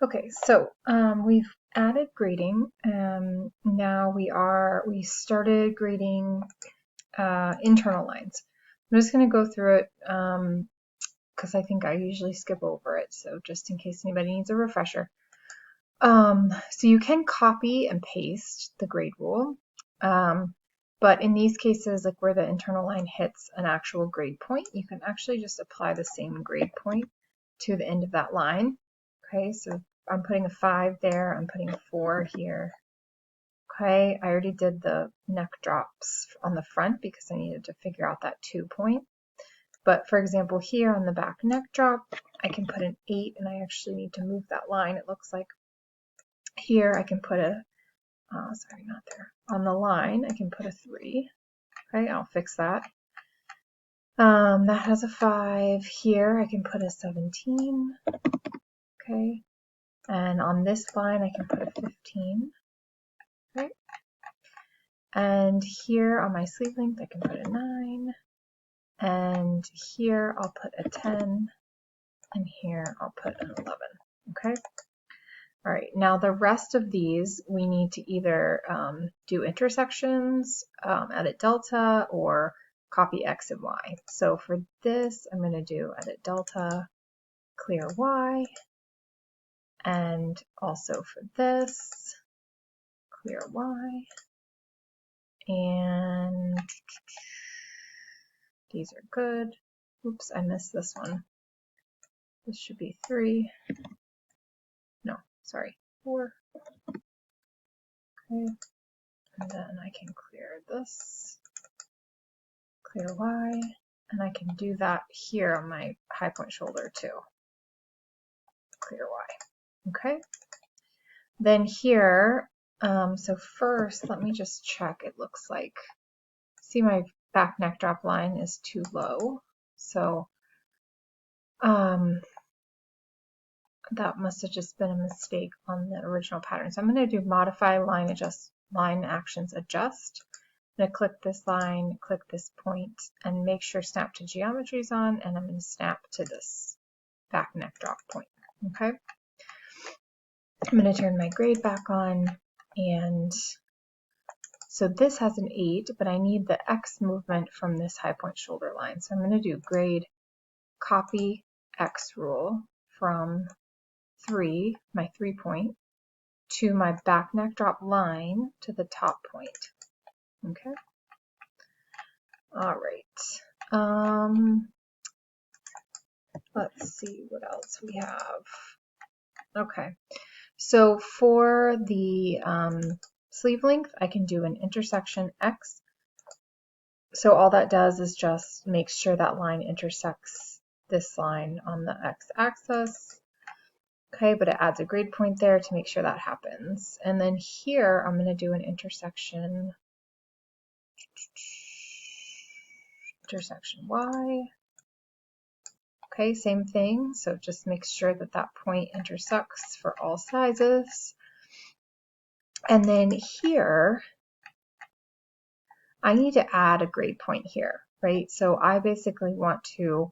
Okay, so we've added grading. Now we started grading internal lines. I'm just going to go through it because I think I usually skip over it. So just in case anybody needs a refresher. So you can copy and paste the grade rule. But in these cases, like where the internal line hits an actual grade point, you can actually just apply the same grade point to the end of that line. Okay, so I'm putting a 5 there, I'm putting a 4 here. Okay, I already did the neck drops on the front because I needed to figure out that 2 point. But for example, here on the back neck drop, I can put an 8 and I actually need to move that line. It looks like here I can put a, sorry, not there. On the line, I can put a 3. Okay, I'll fix that. That has a 5. Here I can put a 17. Okay, and on this line I can put a 15. Okay, and here on my sleeve length I can put a 9. And here I'll put a 10. And here I'll put an 11. Okay. All right, now the rest of these we need to either do intersections, edit delta, or copy X and Y. So for this, I'm going to do edit delta, clear Y, and also for this, clear Y, and these are good. Oops, I missed this one. This should be 3. No, sorry, 4. Okay, and then I can clear this, clear Y, and I can do that here on my high point shoulder too. Clear Y. Okay. Then here, so first, let me just check. It looks like, see my back neck drop line is too low. So that must have just been a mistake on the original pattern. So I'm going to do modify line adjust, line actions adjust. I'm going to click this line, click this point, and make sure snap to geometry is on, and I'm going to snap to this back neck drop point. Okay. I'm going to turn my grade back on, and so this has an 8, but I need the X movement from this high point shoulder line. So I'm going to do grade copy X rule from 3, my 3 point, to my back neck drop line to the top point. Okay. All right. Let's see what else we have. Okay. So for the sleeve length, I can do an intersection X. So all that does is just make sure that line intersects this line on the X axis. Okay, but it adds a grade point there to make sure that happens. And then here, I'm going to do an intersection Y. Okay, same thing. So just make sure that that point intersects for all sizes. And then here, I need to add a grade point here, right? So I basically want to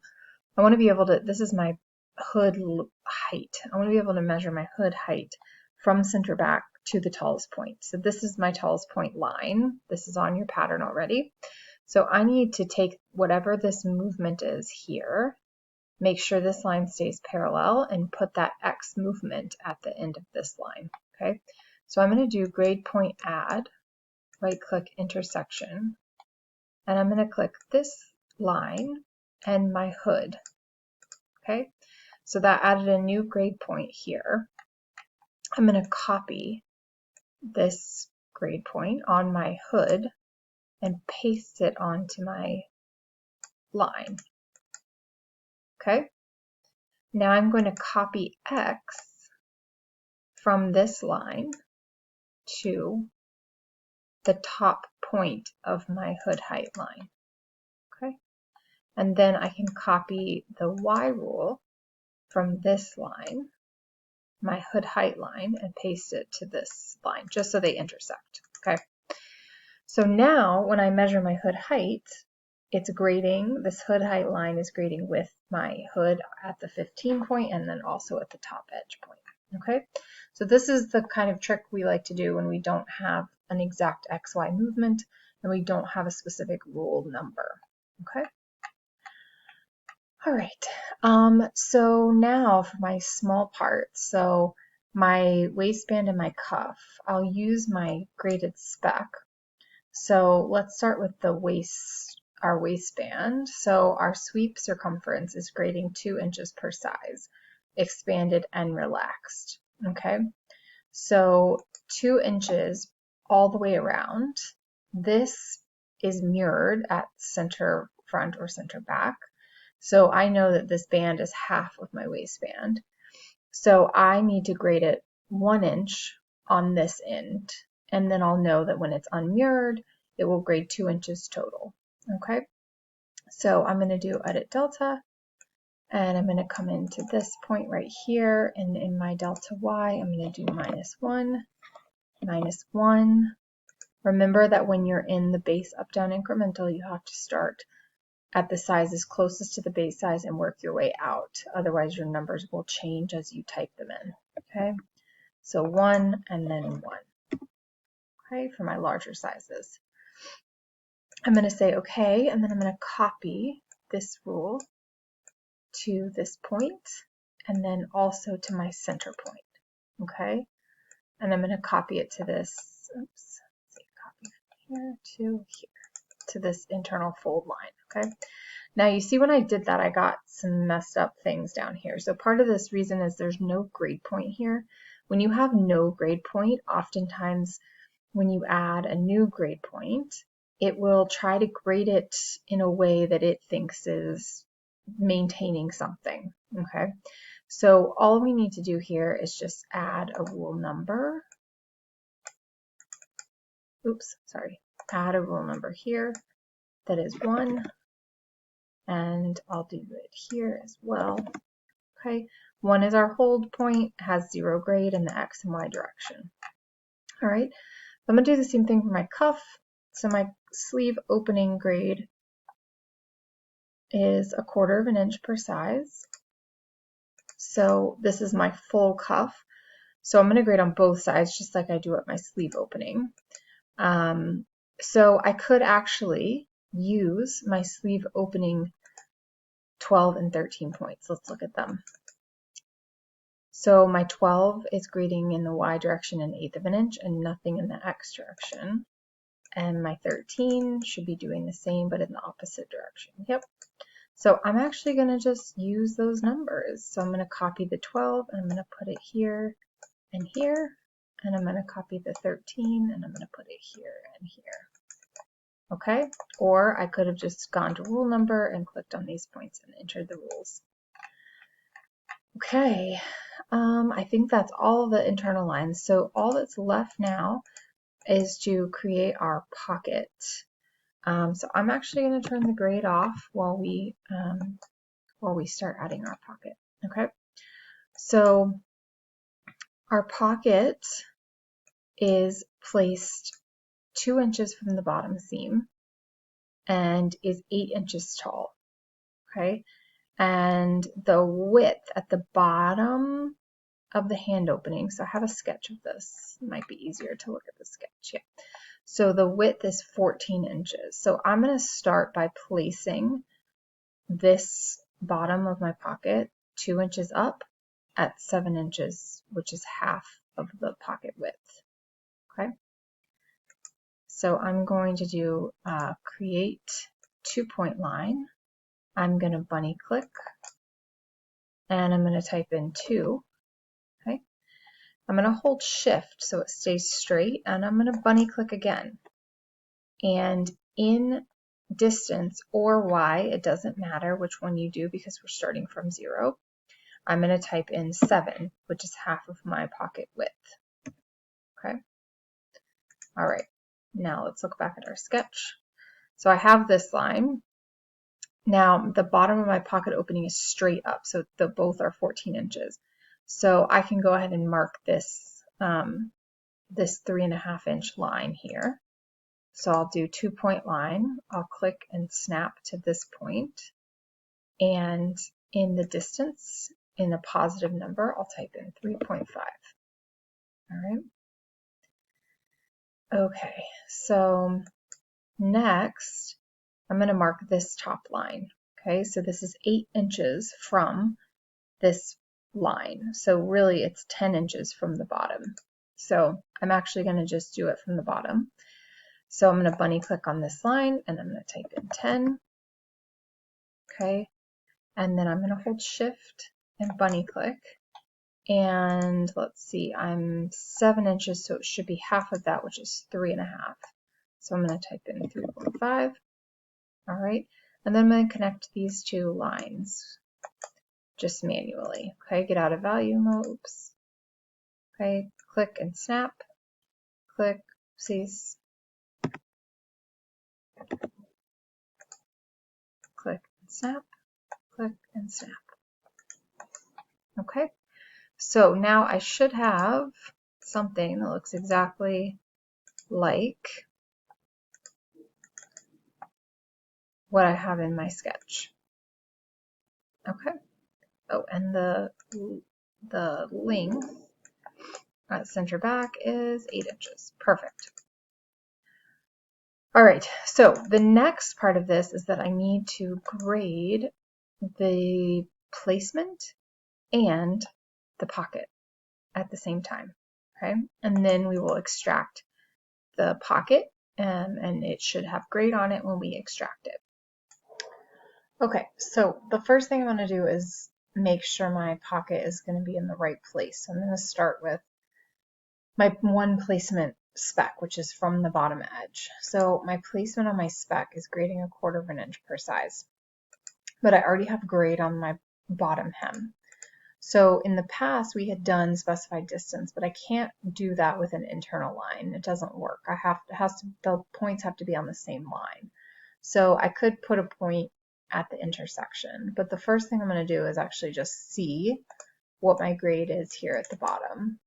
be able to, this is my hood height. I want to be able to measure my hood height from center back to the tallest point. So this is my tallest point line. This is on your pattern already. So I need to take whatever this movement is here, make sure this line stays parallel, and put that X movement at the end of this line. Okay, so I'm going to do grade point add, right click intersection, and I'm going to click this line and my hood. Okay, so that added a new grade point here. I'm going to copy this grade point on my hood and paste it onto my line. Okay, now I'm going to copy X from this line to the top point of my hood height line. Okay, and then I can copy the Y rule from this line, my hood height line, and paste it to this line just so they intersect. Okay, so now when I measure my hood height, it's grading, this hood height line is grading with my hood at the 15 point and then also at the top edge point. Okay, so this is the kind of trick we like to do when we don't have an exact XY movement and we don't have a specific rule number. Okay. All right, so now for my small parts, so my waistband and my cuff, I'll use my graded spec. So let's start with the our waistband. So our sweep circumference is grading 2 inches per size, expanded and relaxed. Okay, so 2 inches all the way around. This is mirrored at center front or center back. So I know that this band is half of my waistband. So I need to grade it 1 inch on this end. And then I'll know that when it's unmirrored, it will grade 2 inches total. Okay. So I'm going to do edit delta. And I'm going to come into this point right here. And in my delta y, I'm going to do -1, -1. Remember that when you're in the base up down incremental, you have to start at the sizes closest to the base size and work your way out. Otherwise, your numbers will change as you type them in. Okay, so 1 and then 1. Okay, for my larger sizes. I'm going to say okay, and then I'm going to copy this rule to this point, and then also to my center point. Okay, and I'm going to copy it to this. Oops, let's see, copy from here to here to this internal fold line. Okay. Now you see when I did that, I got some messed up things down here. So part of this reason is there's no grade point here. When you have no grade point, oftentimes when you add a new grade point, it will try to grade it in a way that it thinks is maintaining something. Okay, so all we need to do here is just add a rule number. Oops, sorry. Add a rule number here that is 1. And I'll do it here as well. Okay, 1 is our hold point, has 0 grade in the X and Y direction. All right, I'm going to do the same thing for my cuff. So my sleeve opening grade is 1/4 of an inch per size. So this is my full cuff. So I'm going to grade on both sides just like I do at my sleeve opening. So I could actually use my sleeve opening 12 and 13 points. Let's look at them. So my 12 is grading in the Y direction 1/8 of an inch and nothing in the X direction. And my 13 should be doing the same, but in the opposite direction. Yep. So I'm actually going to just use those numbers. So I'm going to copy the 12 and I'm going to put it here and here. And I'm going to copy the 13 and I'm going to put it here and here. Okay, or I could have just gone to rule number and clicked on these points and entered the rules. Okay, I think that's all of the internal lines. So all that's left now is to create our pocket. So I'm actually going to turn the grade off while we start adding our pocket. Okay, so our pocket is placed 2 inches from the bottom seam and is 8 inches tall. Okay, and the width at the bottom of the hand opening, so I have a sketch of this, it might be easier to look at the sketch. Yeah, so the width is 14 inches. So I'm going to start by placing this bottom of my pocket 2 inches up at 7 inches, which is half of the pocket width. Okay, so I'm going to do create 2-point line. I'm going to bunny click and I'm going to type in 2. Okay, I'm going to hold shift so it stays straight and I'm going to bunny click again. And in distance or Y, it doesn't matter which one you do because we're starting from 0. I'm going to type in 7, which is half of my pocket width. Okay. All right. Now let's look back at our sketch. So I have this line. Now the bottom of my pocket opening is straight up, so both are 14 inches. So I can go ahead and mark this this 3.5 inch line here. So I'll do 2-point line. I'll click and snap to this point, and in the distance, in a positive number, I'll type in 3.5. All right. Okay, so next, I'm going to mark this top line. Okay, so this is 8 inches from this line. So really it's 10 inches from the bottom. So I'm actually going to just do it from the bottom. So I'm going to bunny click on this line and I'm going to type in 10. Okay, and then I'm going to hold shift and bunny click. And let's see, I'm 7 inches, so it should be half of that, which is 3.5. So I'm going to type in 3.5. All right, and then I'm going to connect these two lines just manually. Okay, get out of value mode. Oops. Okay, click and snap. Click, cease. Click and snap. Click and snap. Okay, so now I should have something that looks exactly like what I have in my sketch. Okay. Oh, and the length at center back is 8 inches. Perfect. All right, so the next part of this is that I need to grade the placement and the pocket at the same time. Okay, and then we will extract the pocket, and it should have grade on it when we extract it. Okay, so the first thing I'm going to do is make sure my pocket is going to be in the right place. So I'm going to start with my one placement spec, which is from the bottom edge. So my placement on my spec is grading 1/4 inch per size, but I already have grade on my bottom hem. So in the past we had done specified distance, but I can't do that with an internal line. It doesn't work. The points have to be on the same line. So I could put a point at the intersection, but the first thing I'm going to do is actually just see what my grade is here at the bottom.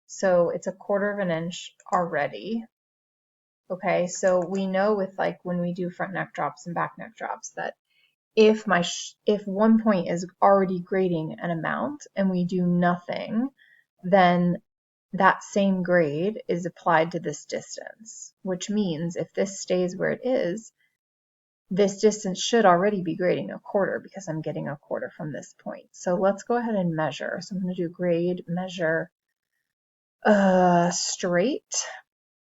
So it's 1/4 inch already. Okay, so we know with like when we do front neck drops and back neck drops that if one point is already grading an amount and we do nothing, then that same grade is applied to this distance, which means if this stays where it is, this distance should already be grading 1/4 because I'm getting 1/4 from this point. So let's go ahead and measure. So I'm going to do grade, measure, straight,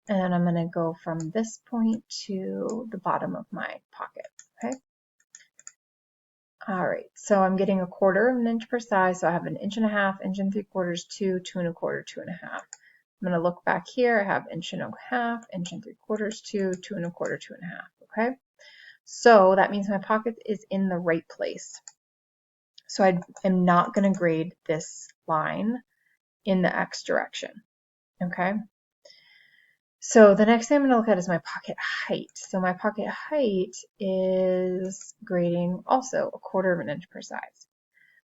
and I'm going to go from this point to the bottom of my pocket. Okay. All right, so I'm getting 1/4 inch per size, so I have 1.5 inches, 1 3/4, 2, 2 1/4, 2 1/2. I'm going to look back here. I have 1 1/2 inch, 1 3/4, 2, 2 1/4, 2 1/2. Okay, so that means my pocket is in the right place. So I am not going to grade this line in the X direction. Okay. So the next thing I'm going to look at is my pocket height. So my pocket height is grading also 1/4 inch per size.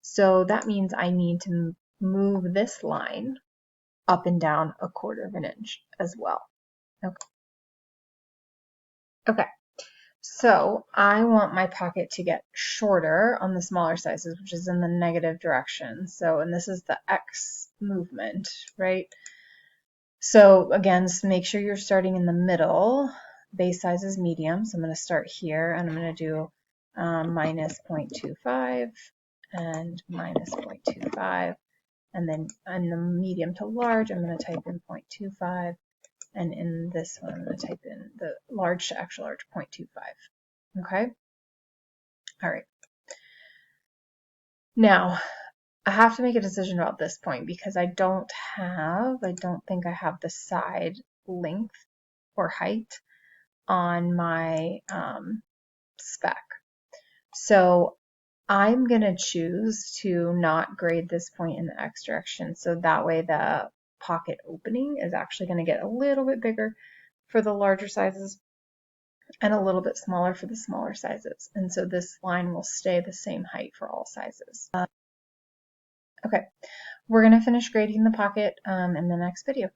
So that means I need to move this line up and down 1/4 inch as well. Okay. So I want my pocket to get shorter on the smaller sizes, which is in the negative direction. So, and this is the X movement, right? So again, just make sure you're starting in the middle. Base size is medium, so I'm going to start here and I'm going to do minus 0.25 and minus 0.25. And then in the medium to large, I'm going to type in 0.25. And in this one, I'm going to type in the large to extra large 0.25. Okay? All right. Now, I have to make a decision about this point because I don't think I have the side length or height on my spec. So I'm going to choose to not grade this point in the X direction. So that way the pocket opening is actually going to get a little bit bigger for the larger sizes and a little bit smaller for the smaller sizes. And so this line will stay the same height for all sizes. Okay, we're going to finish grading the pocket in the next video.